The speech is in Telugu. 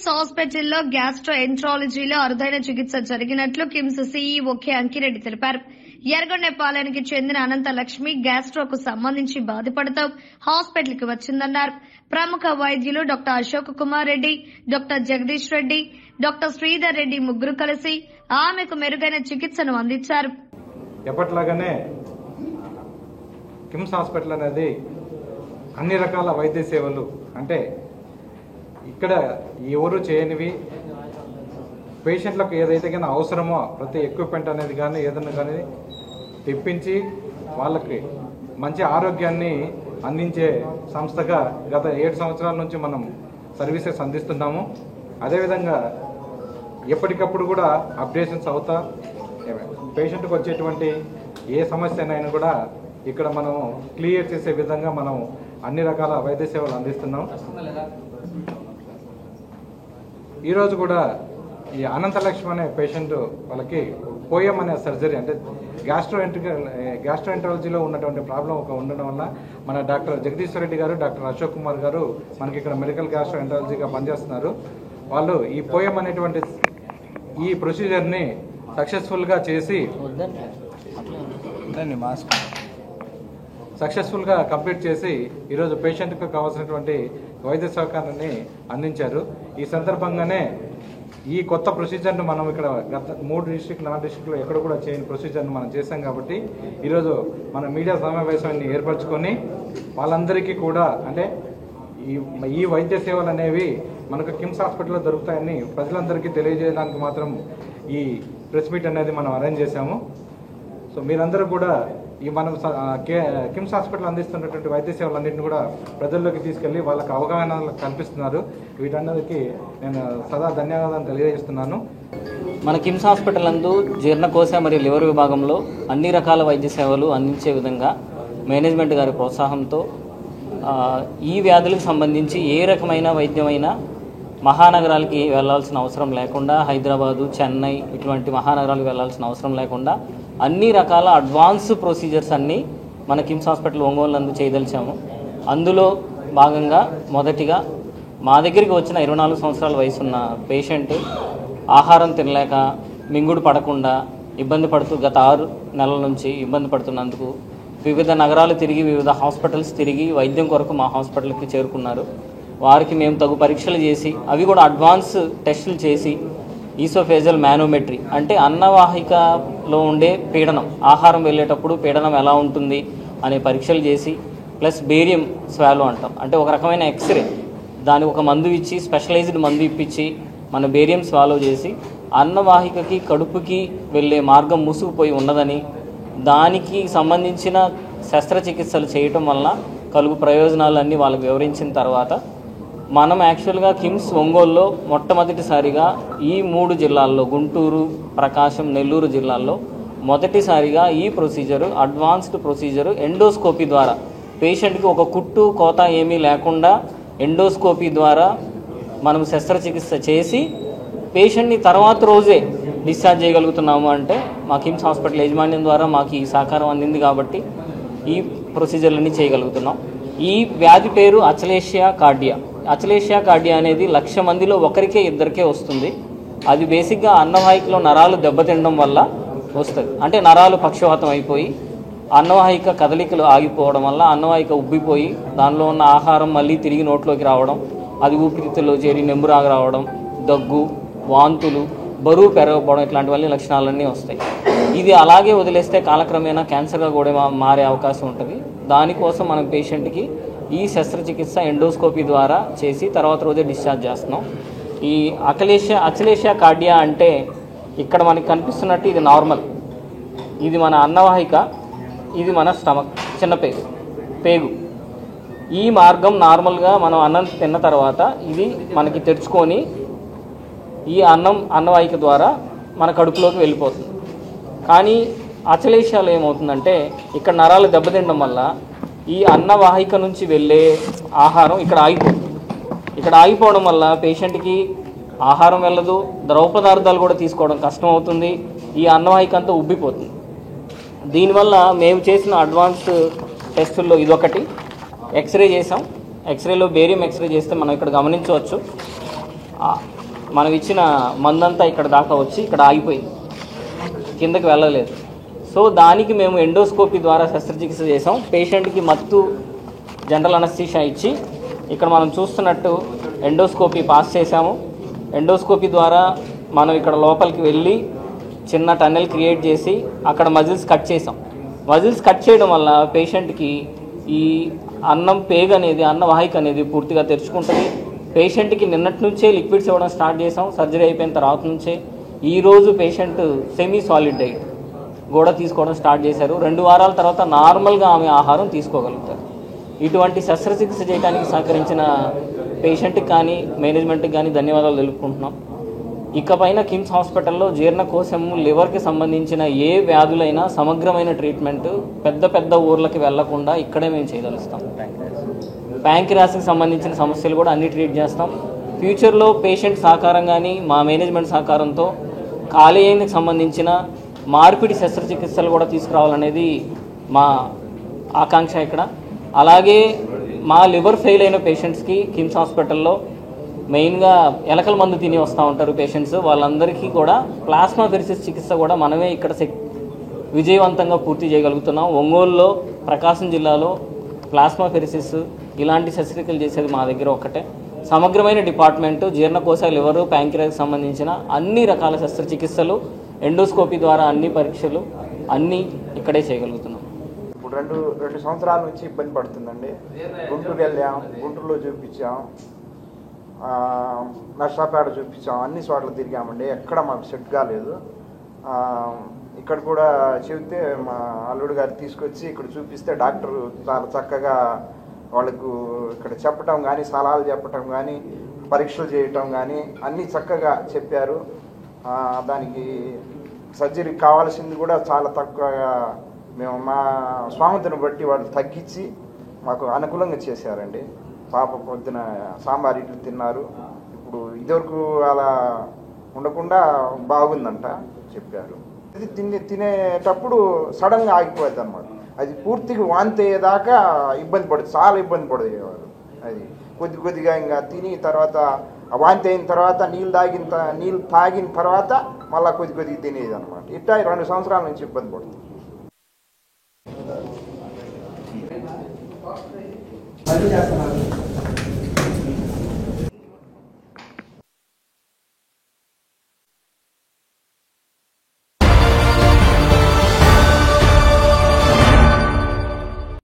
కిమ్స్ హాస్పిటల్లో గ్యాస్ట్రోఎంట్రాలజీలో అరుదైన చికిత్స జరిగినట్లు కిమ్స్ సీఈఓ కె అంకిరెడ్డి తెలిపారు. ఎర్రగొండపాలెనికి చెందిన అనంతలక్ష్మి గ్యాస్ట్రోకు సంబంధించి బాధపడుతూ హాస్పిటల్ కి వచ్చిందన్నారు. ప్రముఖ వైద్యులు doctor Ashok Kumar Reddy, doctor Jagadish Reddy, doctor Sridhar Reddy ముగ్గురు కలిసి ఆమెకు మెరుగైన చికిత్సను అందించారు. ఎప్పటిలాగానే కిమ్స్ హాస్పిటల్ అనేది అన్ని రకాల వైద్య సేవలు అంటే ఇక్కడ ఎవరు చేయనివి పేషెంట్లకు ఏదైతే కానీ అవసరమో ప్రతి ఎక్విప్మెంట్ అనేది కానీ ఏదైనా కానీ తెప్పించి వాళ్ళకి మంచి ఆరోగ్యాన్ని అందించే సంస్థగా గత 7 సంవత్సరాల నుంచి మనం సర్వీసెస్ అందిస్తున్నాము. అదేవిధంగా ఎప్పటికప్పుడు కూడా అప్డేషన్స్ అవుతా పేషెంట్కి వచ్చేటువంటి ఏ సమస్యనైనా కూడా ఇక్కడ మనం క్లియర్ చేసే విధంగా మనం అన్ని రకాల వైద్య సేవలు అందిస్తున్నాం. ఈరోజు కూడా ఈ అనంతలక్ష్మి అనే పేషెంట్ వాళ్ళకి పోయం అనే సర్జరీ అంటే గ్యాస్ట్రోఎంట్రాలజీలో ఉన్నటువంటి ప్రాబ్లం ఒక ఉండడం వల్ల మన డాక్టర్ జగదీశ్వర్ రెడ్డి గారు, డాక్టర్ అశోక్ కుమార్ గారు మనకి ఇక్కడ మెడికల్ గ్యాస్ట్రోఎంట్రాలజీగా పనిచేస్తున్నారు. వాళ్ళు ఈ పోయం అనేటువంటి ఈ ప్రొసీజర్ని సక్సెస్ఫుల్గా చేసి కంప్లీట్ చేసి ఈరోజు పేషెంట్కు కావాల్సినటువంటి వైద్య సహకారాన్ని అందించారు. ఈ సందర్భంగానే ఈ కొత్త ప్రొసీజర్ను మనం ఇక్కడ గత 3 డిస్ట్రిక్ట్ 4 డిస్ట్రిక్ట్లో ఎక్కడ కూడా చేయని ప్రొసీజర్ను మనం చేశాం కాబట్టి ఈరోజు మన మీడియా సమావేశాన్ని ఏర్పరచుకొని వాళ్ళందరికీ కూడా అంటే ఈ వైద్య సేవలు అనేవి మనకు కిమ్స్ హాస్పిటల్లో దొరుకుతాయని ప్రజలందరికీ తెలియజేయడానికి మాత్రం ఈ ప్రెస్ మీట్ అనేది మనం అరేంజ్ చేశాము. సో మీరందరూ కూడా ఈ మనం కిమ్స్ హాస్పిటల్ అందిస్తున్నటువంటి వైద్య సేవలన్నింటినీ కూడా ప్రజల్లోకి తీసుకెళ్లి వాళ్ళకి అవగాహన కల్పిస్తున్నారు. వీటన్నిటికీ నేను సదా ధన్యవాదాలు తెలియజేస్తున్నాను. మన కిమ్స్ హాస్పిటల్ నందు జీర్ణకోశ మరియు లివర్ విభాగంలో అన్ని రకాల వైద్య సేవలు అందించే విధంగా మేనేజ్మెంట్ గారి ప్రోత్సాహంతో ఈ వ్యాధులకు సంబంధించి ఏ రకమైన వైద్యమైనా మహానగరాలకి వెళ్లాల్సిన అవసరం లేకుండా, హైదరాబాదు, చెన్నై ఇటువంటి మహానగరాలకు వెళ్లాల్సిన అవసరం లేకుండా అన్ని రకాల అడ్వాన్స్ ప్రొసీజర్స్ అన్నీ మన కిమ్స్ హాస్పిటల్ ఒంగోలు నందు చేయదలిచాము. అందులో భాగంగా మొదటిగా మా దగ్గరికి వచ్చిన 24 సంవత్సరాల వయసున్న పేషెంట్ ఆహారం తినలేక మింగుడు పడకుండా ఇబ్బంది పడుతూ గత 6 నెలల నుంచి ఇబ్బంది పడుతున్నందుకు వివిధ నగరాలు తిరిగి వివిధ హాస్పిటల్స్ తిరిగి వైద్యం కొరకు మా హాస్పిటల్కి చేరుకున్నారు. వారికి మేము తగు పరీక్షలు చేసి అవి కూడా అడ్వాన్స్ టెస్టులు చేసి ఈసోఫేజల్ మానోమెట్రీ అంటే అన్నవాహికలో ఉండే పీడనం, ఆహారం వెళ్ళేటప్పుడు పీడనం ఎలా ఉంటుంది అనే పరీక్షలు చేసి ప్లస్ బేరియం స్వాలో అంటాం అంటే ఒక రకమైన ఎక్స్రే, దాని ఒక మందు ఇచ్చి స్పెషలైజ్డ్ మందు ఇప్పించి మన బేరియం స్వాలో చేసి అన్నవాహికకి కడుపుకి వెళ్ళే మార్గం మూసుకుపోయి ఉన్నదని దానికి సంబంధించిన శస్త్రచికిత్సలు చేయటం వలన కలుగు ప్రయోజనాలన్నీ వాళ్ళకి వివరించిన తర్వాత మనం యాక్చువల్గా కిమ్స్ ఒంగోలులో మొట్టమొదటిసారిగా ఈ 3 జిల్లాల్లో గుంటూరు, ప్రకాశం, నెల్లూరు జిల్లాల్లో మొదటిసారిగా ఈ ప్రొసీజరు అడ్వాన్స్డ్ ప్రొసీజరు ఎండోస్కోపీ ద్వారా పేషెంట్కి ఒక కుట్టు కోత ఏమీ లేకుండా ఎండోస్కోపీ ద్వారా మనం శస్త్రచికిత్స చేసి పేషెంట్ని తర్వాత రోజే డిశ్చార్జ్ చేయగలుగుతున్నాము. అంటే మా కిమ్స్ హాస్పిటల్ యాజమాన్యం ద్వారా మాకు ఈ సహకారం అందింది కాబట్టి ఈ ప్రొసీజర్లన్నీ చేయగలుగుతున్నాం. ఈ వ్యాధి పేరు అచలేషియా కార్డియా. అచలేషియా కార్డియా అనేది 1,00,000 మందిలో ఒకరికే ఇద్దరికే వస్తుంది. అది బేసిక్గా అన్నవాహికలో నరాలు దెబ్బతినడం వల్ల వస్తుంది. అంటే నరాలు పక్షవాతం అయిపోయి అన్నవాహిక కదలికలు ఆగిపోవడం వల్ల అన్నవాహిక ఉబ్బిపోయి దానిలో ఉన్న ఆహారం మళ్ళీ తిరిగి నోట్లోకి రావడం, అది ఊపిరితిత్తుల్లో చేరి నెంబురాగా రావడం, దగ్గు, వాంతులు, బరువు పెరగకపోవడం ఇట్లాంటివన్నీ లక్షణాలన్నీ వస్తాయి. ఇది అలాగే వదిలేస్తే కాలక్రమేణా క్యాన్సర్గా కూడా మారే అవకాశం ఉంటుంది. దానికోసం మనం పేషెంట్కి ఈ శస్త్రచికిత్స ఎండోస్కోపీ ద్వారా చేసి తర్వాత రోజే డిశ్చార్జ్ చేస్తున్నాం. ఈ అచలేషియా కార్డియా అంటే ఇక్కడ మనకి కనిపిస్తున్నట్టు ఇది నార్మల్, ఇది మన అన్నవాహిక, ఇది మన స్టమక్ చిన్న పేగు. ఈ మార్గం నార్మల్గా మనం అన్నం తిన్న తర్వాత ఇది మనకి తెరుచుకొని ఈ అన్నవాహిక ద్వారా మన కడుపులోకి వెళ్ళిపోతుంది. కానీ అచలేషియాలో ఏమవుతుందంటే ఇక్కడ నరాలు దెబ్బతినడం వల్ల ఈ అన్నవాహిక నుంచి వెళ్ళే ఆహారం ఇక్కడ ఆగిపోతుంది. ఇక్కడ ఆగిపోవడం వల్ల పేషెంట్కి ఆహారం వెళ్ళదు, ద్రవ పదార్థాలు కూడా తీసుకోవడం కష్టం అవుతుంది, ఈ అన్నవాహిక అంతా ఉబ్బిపోతుంది. దీనివల్ల మేము చేసిన అడ్వాన్స్ టెస్టుల్లో ఇదొకటి. ఎక్స్రే చేసాం, ఎక్స్రేలో బేరియం ఎక్స్రే చేస్తే మనం ఇక్కడ గమనించవచ్చు మనం ఇచ్చిన మందంతా ఇక్కడ దాకా వచ్చి ఇక్కడ ఆగిపోయింది, కిందకి వెళ్ళలేదు. సో దానికి మేము ఎండోస్కోపీ ద్వారా శస్త్రచికిత్స చేసాం. పేషెంట్కి మత్తు జనరల్ అనస్థీషియా ఇచ్చి ఇక్కడ మనం చూస్తున్నట్టు ఎండోస్కోపీ పాస్ చేసాము. ఎండోస్కోపీ ద్వారా మనం ఇక్కడ లోపలికి వెళ్ళి చిన్న టన్నెల్ క్రియేట్ చేసి అక్కడ మజిల్స్ కట్ చేసాం. మజిల్స్ కట్ చేయడం వల్ల పేషెంట్కి ఈ అన్నం పేగ్ అనేది, అన్నవాహిక అనేది పూర్తిగా తెరుచుకుంటుంది. పేషెంట్కి నిన్నటి నుంచే లిక్విడ్స్ ఇవ్వడం స్టార్ట్ చేసాం. సర్జరీ అయిపోయిన తర్వాత నుంచే ఈరోజు పేషెంట్ సెమీ సాలిడ్ డైట్ కూడా తీసుకోవడం స్టార్ట్ చేశారు. 2 వారాల తర్వాత నార్మల్గా ఆమె ఆహారం తీసుకోగలుగుతారు. ఇటువంటి శస్త్రచికిత్స చేయడానికి సహకరించిన పేషెంట్కి కానీ మేనేజ్మెంట్కి కానీ ధన్యవాదాలు తెలుపుకుంటున్నాం. ఇకపైన కిమ్స్ హాస్పిటల్లో జీర్ణకోశము, లివర్కి సంబంధించిన ఏ వ్యాధులైనా సమగ్రమైన ట్రీట్మెంట్ పెద్ద పెద్ద ఊర్లకి వెళ్లకుండా ఇక్కడే మేము చేయగలుగుతాం. ప్యాంక్రియాస్కి సంబంధించిన సమస్యలు కూడా అన్ని ట్రీట్ చేస్తాం. ఫ్యూచర్లో పేషెంట్ సహకారం కానీ మా మేనేజ్మెంట్ సహకారంతో కాలేయానికి సంబంధించిన మార్పిడి శస్త్రచికిత్సలు కూడా తీసుకురావాలనేది మా ఆకాంక్ష ఇక్కడ. అలాగే మా లివర్ ఫెయిల్ అయిన పేషెంట్స్కి కిమ్స్ హాస్పిటల్లో మెయిన్గా ఎలకల మందు తిని వస్తూ ఉంటారు పేషెంట్స్, వాళ్ళందరికీ కూడా ప్లాస్మా ఫెరిసిస్ చికిత్స కూడా మనమే ఇక్కడ విజయవంతంగా పూర్తి చేయగలుగుతున్నాం. ఒంగోలులో, ప్రకాశం జిల్లాలో ప్లాస్మా ఫెరిసిస్ ఇలాంటి శస్త్రక్రియలు చేసేది మా దగ్గర ఒక్కటే. సమగ్రమైన డిపార్ట్మెంటు జీర్ణకోశ, లివరు, ప్యాంక్రియాస్కి సంబంధించిన అన్ని రకాల శస్త్రచికిత్సలు, ఎండోస్కోపీ ద్వారా అన్ని పరీక్షలు అన్నీ ఇక్కడే చేయగలుగుతున్నాం. ఇప్పుడు రెండు సంవత్సరాల నుంచి ఇబ్బంది పడుతుందండి. గుంటూరు వెళ్ళాం, గుంటూరులో చూపించాం, నర్సాపేట చూపించాం, అన్ని చోట్ల తిరిగామండి. ఎక్కడ మాకు సెట్ కాలేదు. ఇక్కడ కూడా చెబితే మా అల్లుడు గారు తీసుకొచ్చి ఇక్కడ చూపిస్తే డాక్టర్ చాలా చక్కగా వాళ్ళకు ఇక్కడ చెప్పటం కానీ, సలహాలు చెప్పటం కానీ, పరీక్షలు చేయటం కానీ అన్నీ చక్కగా చెప్పారు. దానికి సర్జరీకి కావాల్సింది కూడా చాలా తక్కువగా మేము మా స్వామతను బట్టి వాళ్ళు తగ్గించి మాకు అనుకూలంగా చేశారండి. పాప పొద్దున సాంబార్ ఇడ్లు తిన్నారు. ఇప్పుడు ఇదివరకు అలా ఉండకుండా బాగుందంట చెప్పారు. ఇది తినేటప్పుడు సడన్గా ఆగిపోద్ది అనమాట. అది పూర్తిగా వాంతి అయ్యేదాకా ఇబ్బంది పడుతుంది, చాలా ఇబ్బంది పడేవారు. అది కొద్దిగా ఇంకా తిని తర్వాత వాంతి అయిన తర్వాత నీళ్ళు తాగిన తర్వాత మళ్ళీ కొద్దిగా తినేది అనమాట. ఇట్టా 2 సంవత్సరాల నుంచి ఇబ్బంది పడుతుంది. చేస్తున్నారు